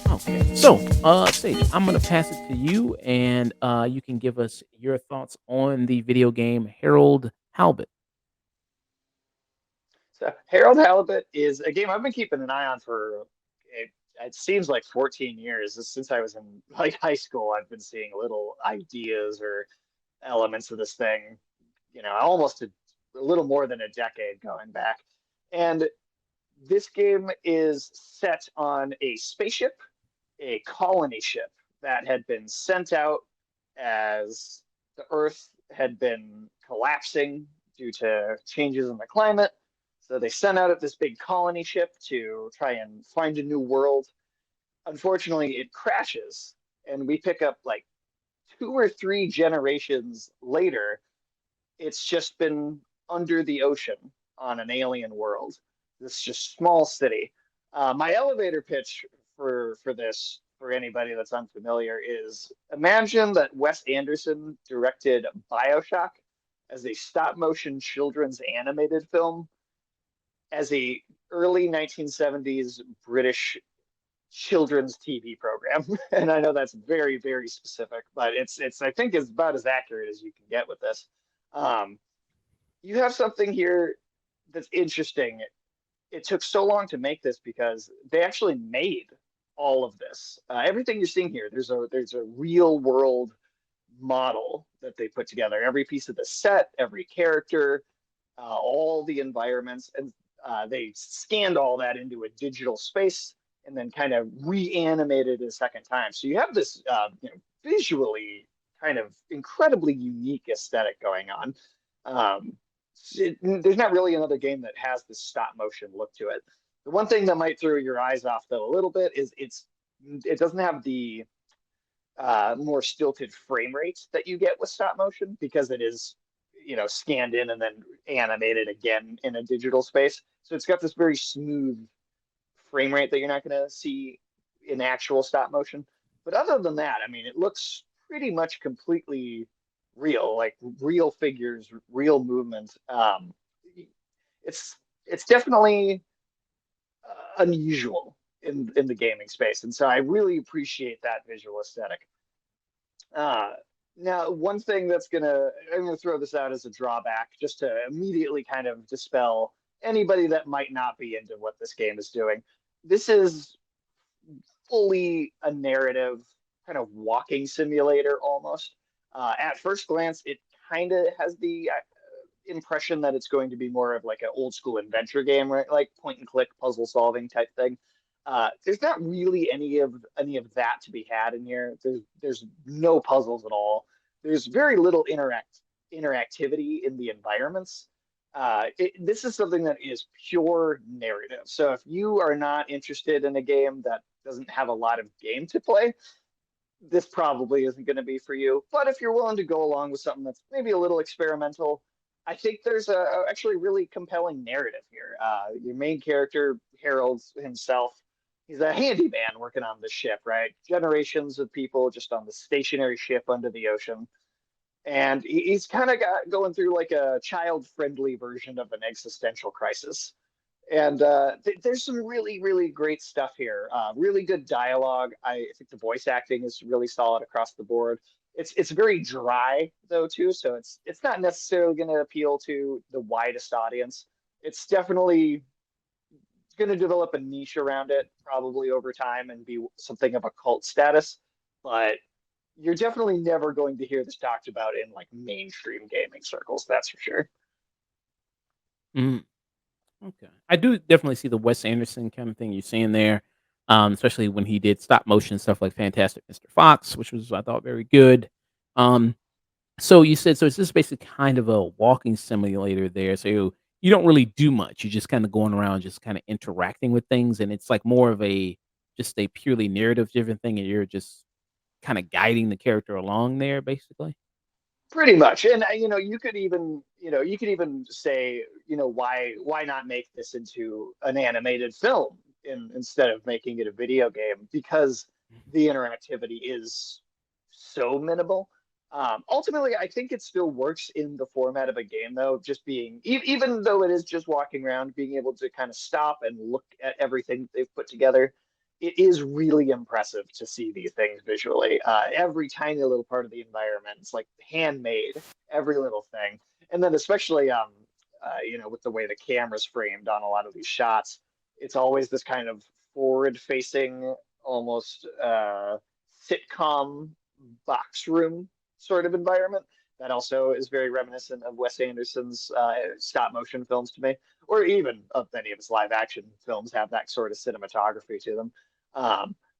Okay. So, Sage, I'm gonna pass it to you, and you can give us your thoughts on the video game Harold Halibut. So Harold Halibut is a game I've been keeping an eye on for it, it seems like 14 years. Since I was in like high school, I've been seeing little ideas or elements of this thing, almost a little more than a decade going back. And this game is set on a spaceship, a colony ship that had been sent out as the Earth had been collapsing due to changes in the climate. So they sent out this big colony ship to try and find a new world. Unfortunately, it crashes, and we pick up like 2 or 3 generations later. It's just been under the ocean on an alien world. This just small city. My elevator pitch for this, for anybody that's unfamiliar, is imagine that Wes Anderson directed BioShock as a stop motion children's animated film as a early 1970s British children's TV program. And I know that's very, very specific, but it's I think is about as accurate as you can get with this. Um, you have something here that's interesting. It took so long to make this because they actually made all of this. Everything you're seeing here, there's a real world model that they put together. Every piece of the set, every character, all the environments, and they scanned all that into a digital space and then kind of reanimated it a second time. So you have this visually kind of incredibly unique aesthetic going on. Um, there's not really another game that has this stop motion look to it. The one thing that might throw your eyes off though a little bit is it doesn't have the more stilted frame rates that you get with stop motion because it is scanned in and then animated again in a digital space. So it's got this very smooth frame rate that you're not going to see in actual stop motion. But other than that, I mean, it looks pretty much completely real, like real figures, real movement. It's definitely unusual in the gaming space, and so I really appreciate that visual aesthetic. Uh, Now, one thing I'm gonna throw this out as a drawback, just to immediately kind of dispel anybody that might not be into what this game is doing. This is fully a narrative kind of walking simulator almost. At first glance, it kind of has the impression that it's going to be more of like an old school adventure game, right? Like point and click puzzle solving type thing. There's not really any of that to be had in here. There's no puzzles at all. There's very little interactivity in the environments. This is something that is pure narrative. So if you are not interested in a game that doesn't have a lot of game to play, this probably isn't going to be for you. But if you're willing to go along with something that's maybe a little experimental, I think there's a actually really compelling narrative here. Your main character, Harold himself, he's a handyman working on the ship, right? Generations of people just on the stationary ship under the ocean. And he's kind of going through like a child-friendly version of an existential crisis. And there's some really, really great stuff here. Really good dialogue. I think the voice acting is really solid across the board. It's very dry though too, so it's not necessarily going to appeal to the widest audience. It's definitely going to develop a niche around it probably over time and be something of a cult status, but you're definitely never going to hear this talked about in like mainstream gaming circles. That's for sure. Mm, okay. I do definitely see the Wes Anderson kind of thing you're saying there, especially when he did stop motion stuff like Fantastic Mr. Fox, which was I thought very good. Um, So you said so it's just basically kind of a walking simulator there. So you don't really do much. You're just kind of going around, just kind of interacting with things, and it's like more of a just a purely narrative driven thing, and you're just kind of guiding the character along there, basically. Pretty much. And you could even say, why not make this into an animated film instead of making it a video game? Because the interactivity is so minimal. Ultimately, I think it still works in the format of a game, though. Just being, even though it is just walking around, being able to kind of stop and look at everything they've put together, it is really impressive to see these things visually. Every tiny little part of the environment, it's like handmade, every little thing. And then especially, with the way the camera's framed on a lot of these shots, it's always this kind of forward-facing, almost sitcom box room sort of environment that also is very reminiscent of Wes Anderson's stop motion films to me, or even of many of his live action films have that sort of cinematography to them.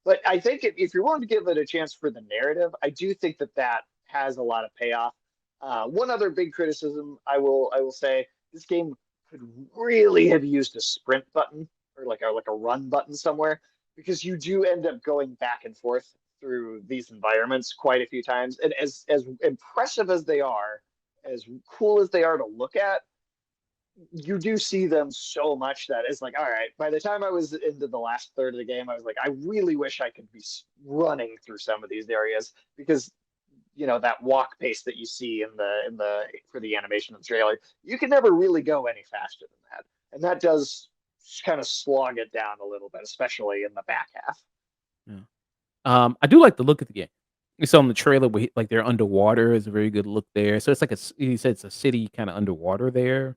But I think if you're willing to give it a chance for the narrative, I do think that that has a lot of payoff. One other big criticism I will say, this game could really have used a sprint button or like a run button somewhere, because you do end up going back and forth through these environments quite a few times. And as impressive as they are, as cool as they are to look at, you do see them so much that it's like, all right, by the time I was into the last third of the game, I was like, I really wish I could be running through some of these areas, because that walk pace that you see in the for the animation of the trailer, you can never really go any faster than that, and that does kind of slog it down a little bit, especially in the back half. Yeah. I do like the look of the game. You saw in the trailer where like they're underwater is a very good look there. So it's like you said it's a city kind of underwater there.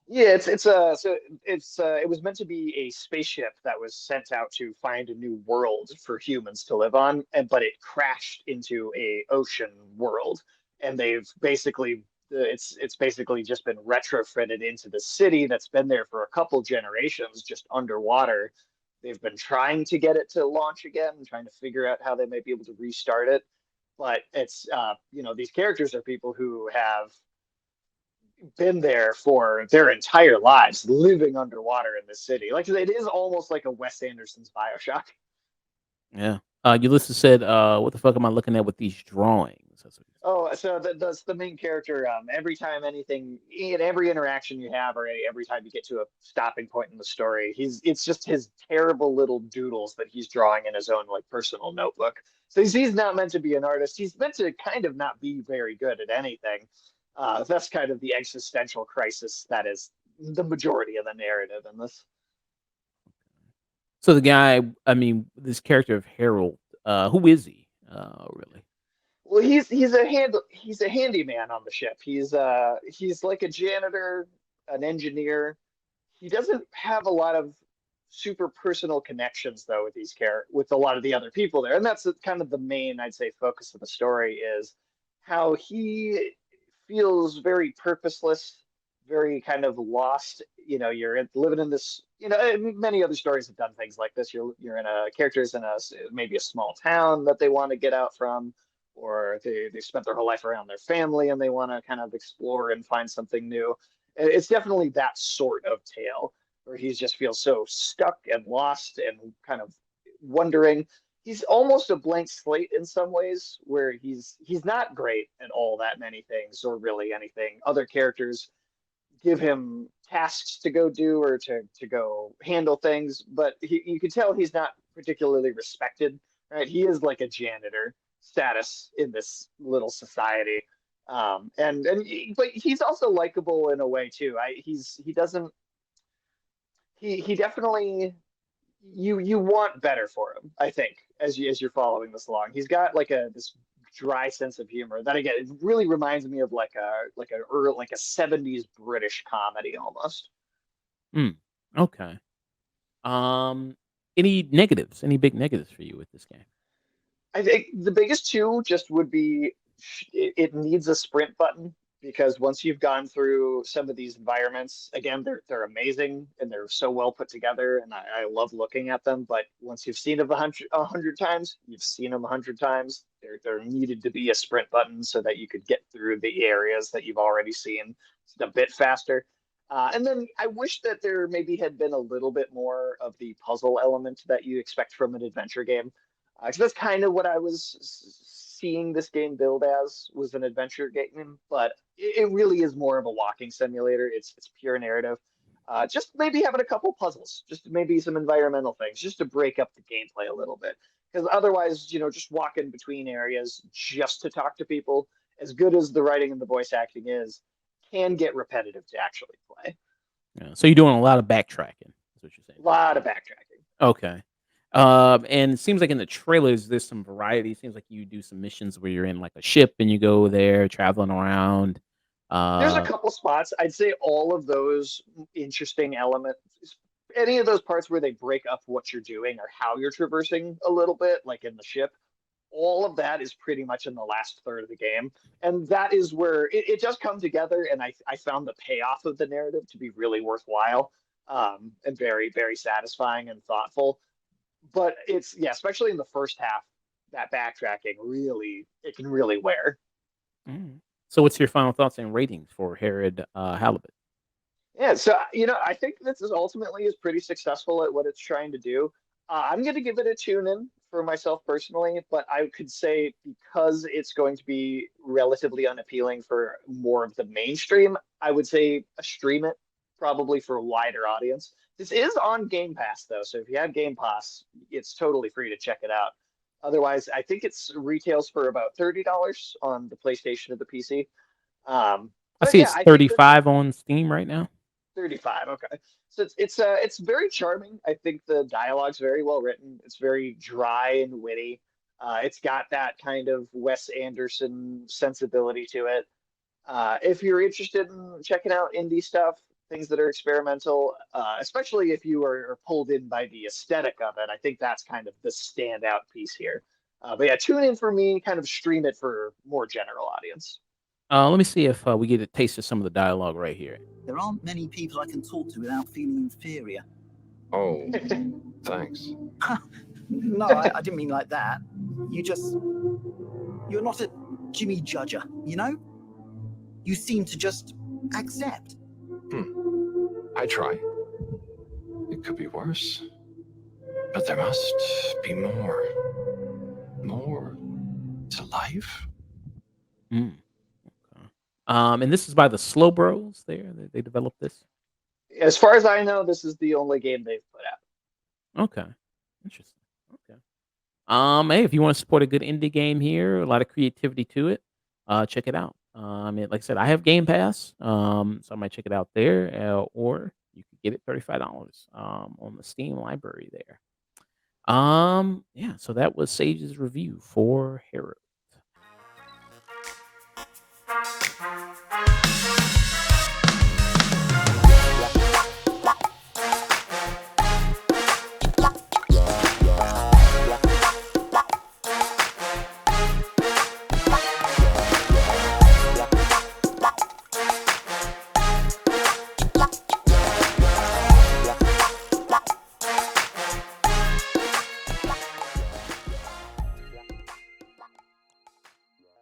Yeah, it was meant to be a spaceship that was sent out to find a new world for humans to live on, and but it crashed into a ocean world, and they've basically it's basically just been retrofitted into the city that's been there for a couple generations, just underwater. They've been trying to get it to launch again, trying to figure out how they might be able to restart it, but it's these characters are people who have been there for their entire lives, living underwater in this city. Like it is almost like a Wes Anderson's Bioshock. Yeah. Ulysses said, "What the fuck am I looking at with these drawings?" That's what he said. Oh, so that's the main character. Every time anything, in every interaction you have, or every time you get to a stopping point in the story, it's just his terrible little doodles that he's drawing in his own like personal notebook. So he's not meant to be an artist. He's meant to kind of not be very good at anything. That's kind of the existential crisis that is the majority of the narrative in this. So the guy, I mean, this character of Harold, who is he? Really? Well, he's a handyman on the ship. He's like a janitor, an engineer. He doesn't have a lot of super personal connections though with with a lot of the other people there, and that's kind of the main, I'd say, focus of the story is how he feels very purposeless, very kind of lost. Living in this. Many other stories have done things like this. You're in a characters in a maybe a small town that they want to get out from, or they spent their whole life around their family and they want to kind of explore and find something new. It's definitely that sort of tale where he just feels so stuck and lost and kind of wondering. He's almost a blank slate in some ways, where he's not great at all that many things or really anything. Other characters give him tasks to go do or to go handle things, but you can tell he's not particularly respected. Right? He is like a janitor status in this little society. But he's also likable in a way too. He doesn't he definitely, you want better for him, I think, as you're following this along. He's got like a this dry sense of humor that, again, it really reminds me of like a 70s British comedy almost. Hmm. Okay. Um, any negatives? Any big negatives for you with this game? I think the biggest two just would be it needs a sprint button, because once you've gone through some of these environments, again, they're amazing and they're so well put together, and I love looking at them. But once you've seen them a hundred times, you've seen them 100 times. There needed to be a sprint button so that you could get through the areas that you've already seen a bit faster. And then I wish that there maybe had been a little bit more of the puzzle element that you expect from an adventure game. So that's kind of what I was seeing this game build as, was an adventure game, but it really is more of a walking simulator. It's pure narrative. Just maybe having a couple puzzles, just maybe some environmental things, just to break up the gameplay a little bit. Because otherwise, just walking between areas just to talk to people, as good as the writing and the voice acting is, can get repetitive to actually play. Yeah, so you're doing a lot of backtracking. That's what you're saying. A lot of backtracking. Okay. And it seems like in the trailers, there's some variety. It seems like you do some missions where you're in like a ship and you go there traveling around. There's a Uh, couple spots. I'd say all of those interesting elements, any of those parts where they break up what you're doing or how you're traversing a little bit, like in the ship, all of that is pretty much in the last third of the game. And that is where it does come together. And I found the payoff of the narrative to be really worthwhile, and very, very satisfying and thoughtful. But it's, yeah, especially in the first half, that backtracking really, it can really wear. mm. So, what's your final thoughts and ratings for Herod Halibut? Yeah, so I think this is ultimately is pretty successful at what it's trying to do. I'm going to give it a tune in for myself personally, but I could say because it's going to be relatively unappealing for more of the mainstream, I would say a stream it probably for a wider audience. This is on Game Pass though, so if you have Game Pass, it's totally free to check it out. Otherwise, I think it's retails for about $30 on the PlayStation or the PC. I But see yeah, it's I think that 35 on Steam right now. 35. Okay. So it's very charming. I think the dialogue's very well written. It's very dry and witty. It's got that kind of Wes Anderson sensibility to it. If you're interested in checking out indie stuff, things that are experimental, especially if you are pulled in by the aesthetic of it, I think that's kind of the standout piece here. But yeah, tune in for me, kind of stream it for more general audience. Let me see if we get a taste of some of the dialogue right here. There aren't many people I can talk to without feeling inferior. Oh, thanks. No, I didn't mean like that. You're not a Jimmy Judger, you know? You seem to just accept. I try. It could be worse. But there must be more. More to life? Mm, okay. And this is by the Slow Bros. They developed this. As far as I know, this is the only game they've put out. Okay, interesting. Okay. Hey, if you want to support a good indie game here, a lot of creativity to it, check it out. Like I said, I have Game Pass, so I might check it out there, or you could get it $35 on the Steam library there. Yeah. So that was Sage's review for Hero.